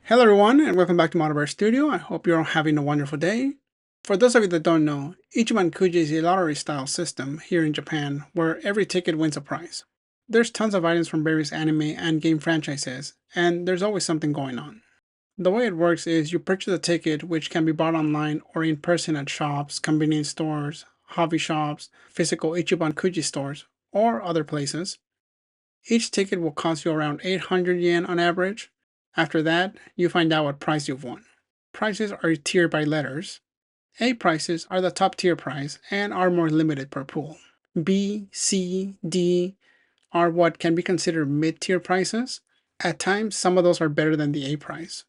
Hello everyone and welcome back to Monobear Studio. I hope you're all having a wonderful day. For those of you that don't know, Ichiban Kuji is a lottery style system here in Japan where every ticket wins a prize. There's tons of items from various anime and game franchises, and there's always something going on. The way it works is you purchase a ticket which can be bought online or in person at shops, convenience stores, hobby shops, physical Ichiban Kuji stores, or other places. Each ticket will cost you around 800 yen on average. After that, you find out what prize you've won. Prizes are tiered by letters. A prizes are the top tier prize and are more limited per pool. B, C, D are what can be considered mid-tier prizes. At times, some of those are better than the A prize.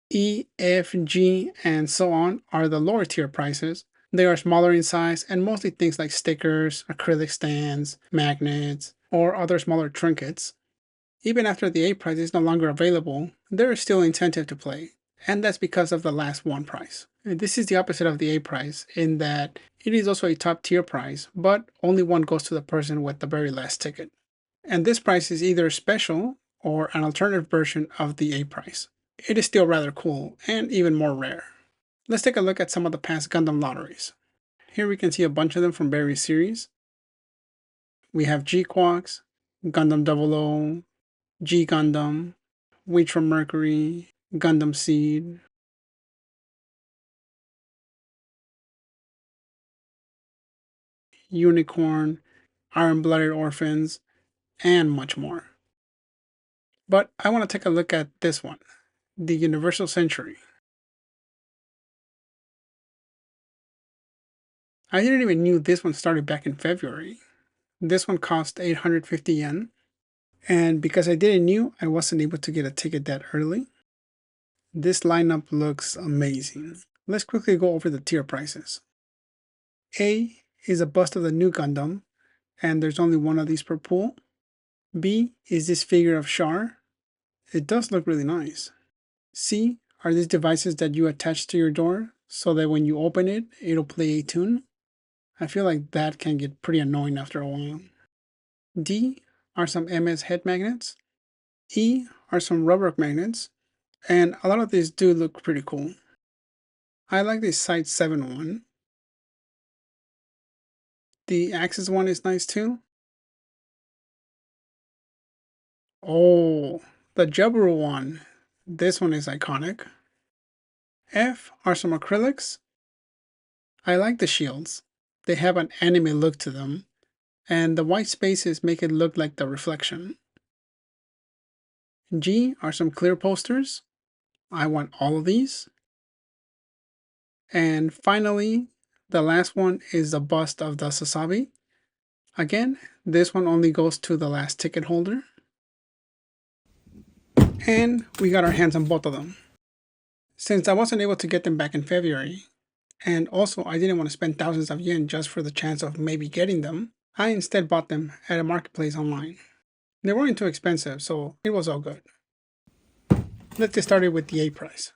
E, F, G, and so on are the lower tier prizes. They are smaller in size and mostly things like stickers, acrylic stands, magnets, or other smaller trinkets. Even after the A prize is no longer available, there is still incentive to play, and that's because of the last one prize. This is the opposite of the A prize in that it is also a top tier prize, but only one goes to the person with the very last ticket. And this prize is either special or an alternative version of the A prize. It is still rather cool and even more rare. Let's take a look at some of the past Gundam lotteries. Here we can see a bunch of them from various series. We have G-Quox, Gundam 00, G Gundam, Wheat from Mercury, Gundam Seed, Unicorn, Iron-Blooded Orphans, and much more. But I want to take a look at this one, the Universal Century. I didn't even knew this one started back in February. This one cost 850 yen, and because I didn't knew, I wasn't able to get a ticket that early. This lineup looks amazing. Let's quickly go over the tier prices. A is a bust of the Nu Gundam, and there's only one of these per pool. B is this figure of Char. It does look really nice. C are these devices that you attach to your door so that when you open it, it'll play a tune. I feel like that can get pretty annoying after a while. D are some MS head magnets. E are some rubber magnets, and a lot of these do look pretty cool. I like this Site 7 one. The Axis one is nice too. Oh, the Jaburu one. This one is iconic. F are some acrylics. I like the shields. They have an anime look to them, and the white spaces make it look like the reflection. G are some clear posters. I want all of these. And finally, the last one is the bust of the Sazabi. Again, this one only goes to the last ticket holder. And we got our hands on both of them. Since I wasn't able to get them back in February, and also I didn't want to spend thousands of yen just for the chance of maybe getting them, I instead bought them at a marketplace online. They weren't too expensive, so it was all good. Let's get started with the A prize.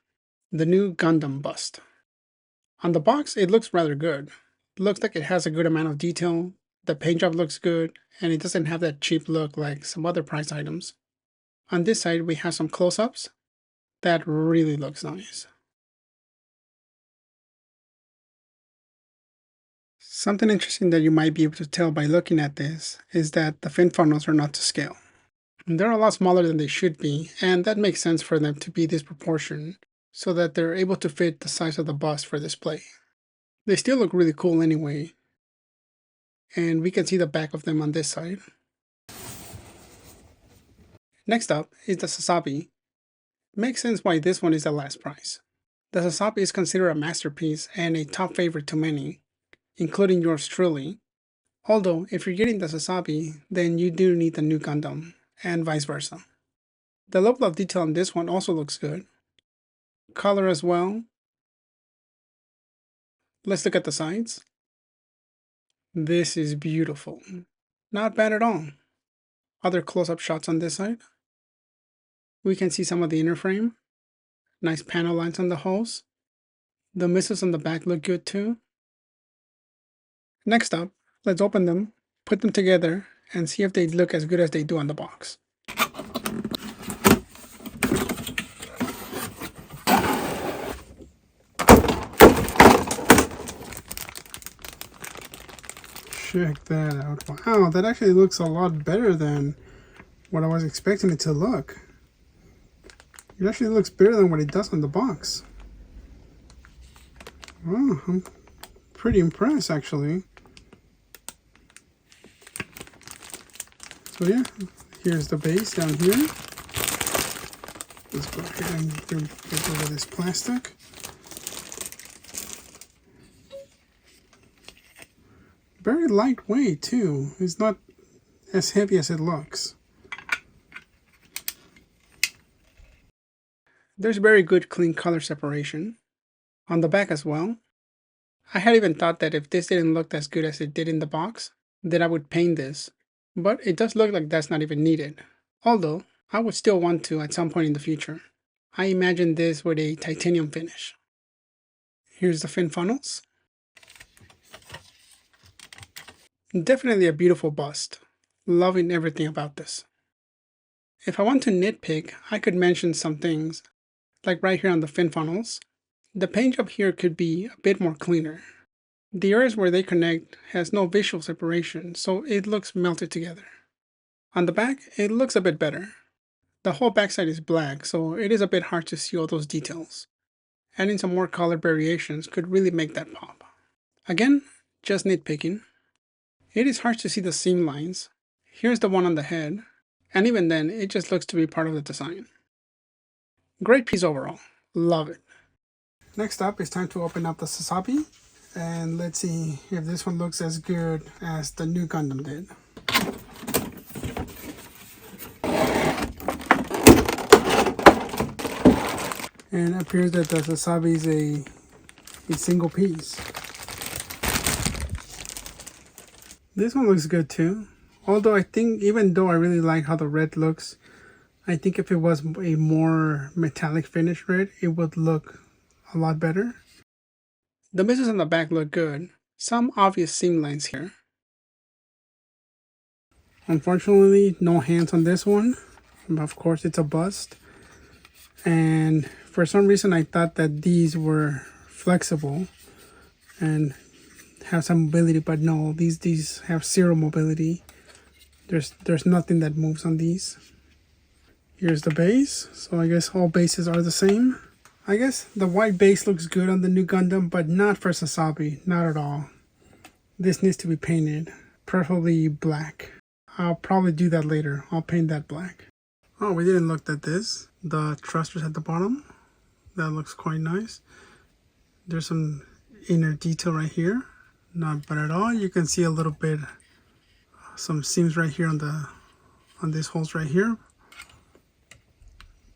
The Nu Gundam bust. On the box, it looks rather good. It looks like it has a good amount of detail, the paint job looks good, and it doesn't have that cheap look like some other prize items. On this side, we have some close-ups. That really looks nice. Something interesting that you might be able to tell by looking at this is that the fin funnels are not to scale. They're a lot smaller than they should be, and that makes sense for them to be this proportion, so that they're able to fit the size of the bust for display. They still look really cool anyway, and we can see the back of them on this side. Next up is the Sazabi. Makes sense why this one is the last prize. The Sazabi is considered a masterpiece and a top favorite to many, including yours truly. Although, if you're getting the Sazabi, then you do need the Nu Gundam, and vice versa. The level of detail on this one also looks good. Color as well. Let's look at the sides. This is beautiful. Not bad at all. Other close-up shots on this side. We can see some of the inner frame. Nice panel lines on the hulls. The missiles on the back look good too. Next up, let's open them, put them together, and see if they look as good as they do on the box. Check that out. Wow, that actually looks a lot better than what I was expecting it to look. It actually looks better than what it does on the box. Wow, I'm pretty impressed actually. So yeah, here's the base down here. Let's go ahead and get rid of this plastic. Very lightweight too. It's not as heavy as it looks. There's very good clean color separation on the back as well. I had even thought that if this didn't look as good as it did in the box, then I would paint this. But it does look like that's not even needed. Although, I would still want to at some point in the future. I imagine this with a titanium finish. Here's the fin funnels. Definitely a beautiful bust. Loving everything about this. If I want to nitpick, I could mention some things, like right here on the fin funnels. The paint job here could be a bit more cleaner. The areas where they connect has no visual separation, so it looks melted together. On the back, it looks a bit better. The whole backside is black, so it is a bit hard to see all those details. Adding some more color variations could really make that pop. Again, just nitpicking. It is hard to see the seam lines. Here's the one on the head, and even then, it just looks to be part of the design. Great piece overall. Love it. Next up, it's time to open up the Sazabi, and let's see if this one looks as good as the Nu Gundam did. And it appears that the Sazabi is a single piece. This one looks good too. Although I think, even though I really like how the red looks, I think if it was a more metallic finish red, it would look a lot better. The misses on the back look good. Some obvious seam lines here. Unfortunately, no hands on this one. Of course, it's a bust. And for some reason, I thought that these were flexible and have some mobility, but no, these have zero mobility. There's nothing that moves on these. Here's the base. So I guess all bases are the same. I guess the white base looks good on the Nu Gundam, but not for Sazabi, not at all. This needs to be painted, preferably black. I'll probably do that later. I'll paint that black. Oh, we didn't look at this. The thrusters at the bottom. That looks quite nice. There's some inner detail right here. Not bad at all. You can see a little bit, some seams right here on these holes right here.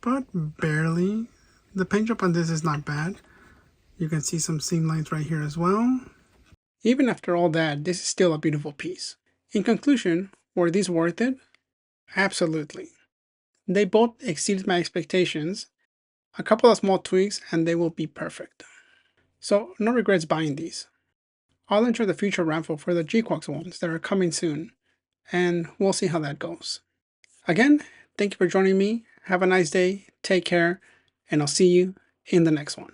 But barely. The paint job on this is not bad. You can see some seam lines right here as well. Even after all that, this is still a beautiful piece. In conclusion, were these worth it? Absolutely. They both exceeded my expectations. A couple of small tweaks and they will be perfect. So no regrets buying these. I'll enter the future raffle for the G-Quox ones that are coming soon, and we'll see how that goes. Again, thank you for joining me. Have a nice day, take care, and I'll see you in the next one.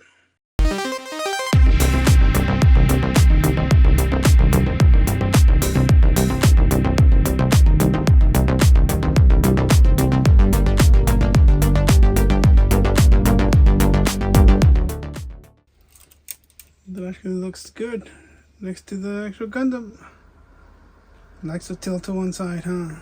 That actually looks good next to the actual Gundam. Likes to tilt to one side, huh?